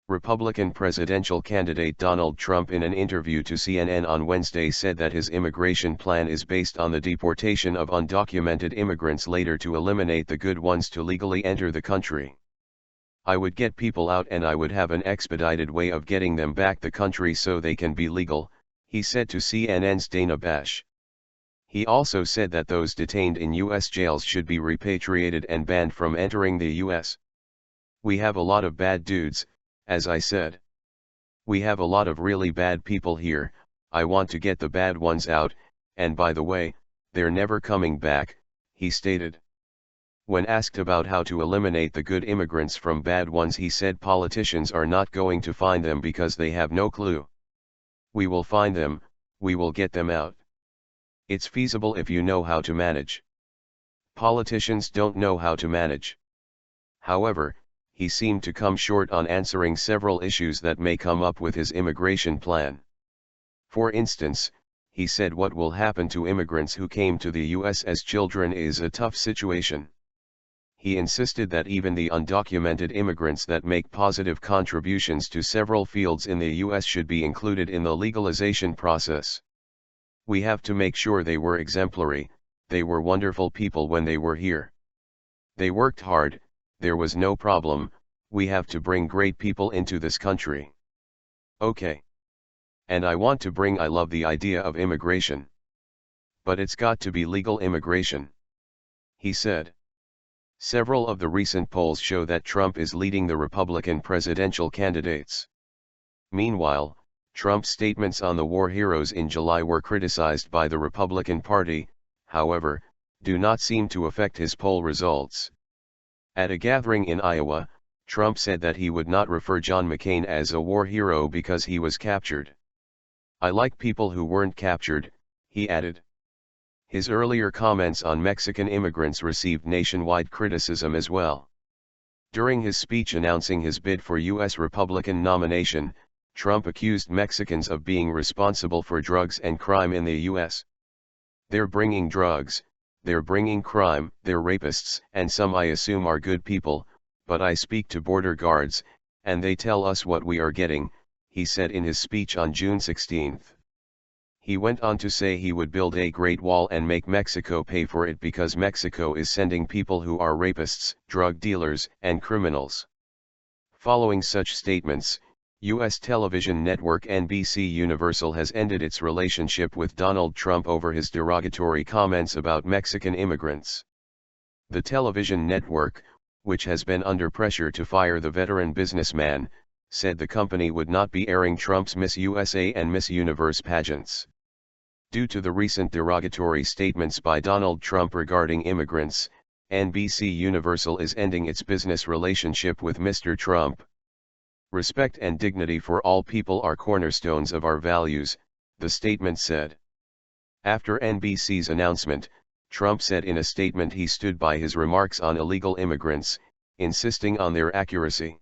Republican presidential candidate Donald Trump in an interview to CNN on Wednesday said that his immigration plan is based on the deportation of undocumented immigrants later to eliminate the good ones to legally enter the country. "I would get people out and I would have an expedited way of getting them back the country so they can be legal," he said to CNN's Dana Bash. He also said that those detained in U.S. jails should be repatriated and banned from entering the U.S. "We have a lot of bad dudes, as I said. We have a lot of really bad people here. I want to get the bad ones out, and by the way, they're never coming back," he stated. When asked about how to eliminate the good immigrants from bad ones, he said politicians are not going to find them because they have no clue. "We will find them, we will get them out. It's feasible if you know how to manage. Politicians don't know how to manage." However, he seemed to come short on answering several issues that may come up with his immigration plan. For instance, he said what will happen to immigrants who came to the U.S. as children is a tough situation. He insisted that even the undocumented immigrants that make positive contributions to several fields in the U.S. should be included in the legalization process. "We have to make sure they were exemplary, they were wonderful people when they were here. They worked hard, there was no problem, we have to bring great people into this country. Okay. And I love the idea of immigration. But it's got to be legal immigration," he said. Several of the recent polls show that Trump is leading the Republican presidential candidates. Meanwhile, Trump's statements on the war heroes in July were criticized by the Republican Party, however, do not seem to affect his poll results. At a gathering in Iowa, Trump said that he would not refer John McCain as a war hero because he was captured. "I like people who weren't captured," he added. His earlier comments on Mexican immigrants received nationwide criticism as well. During his speech announcing his bid for U.S. Republican nomination, Trump accused Mexicans of being responsible for drugs and crime in the U.S. "They're bringing drugs, they're bringing crime, they're rapists, and some I assume are good people, but I speak to border guards, and they tell us what we are getting," he said in his speech on June 16. He went on to say he would build a Great Wall and make Mexico pay for it because Mexico is sending people who are rapists, drug dealers, and criminals. Following such statements, U.S. television network NBC Universal has ended its relationship with Donald Trump over his derogatory comments about Mexican immigrants. The television network, which has been under pressure to fire the veteran businessman, said the company would not be airing Trump's Miss USA and Miss Universe pageants. Due to the recent derogatory statements by Donald Trump regarding immigrants, NBC Universal is ending its business relationship with Mr. Trump. "Respect and dignity for all people are cornerstones of our values," the statement said. After NBC's announcement, Trump said in a statement he stood by his remarks on illegal immigrants, insisting on their accuracy.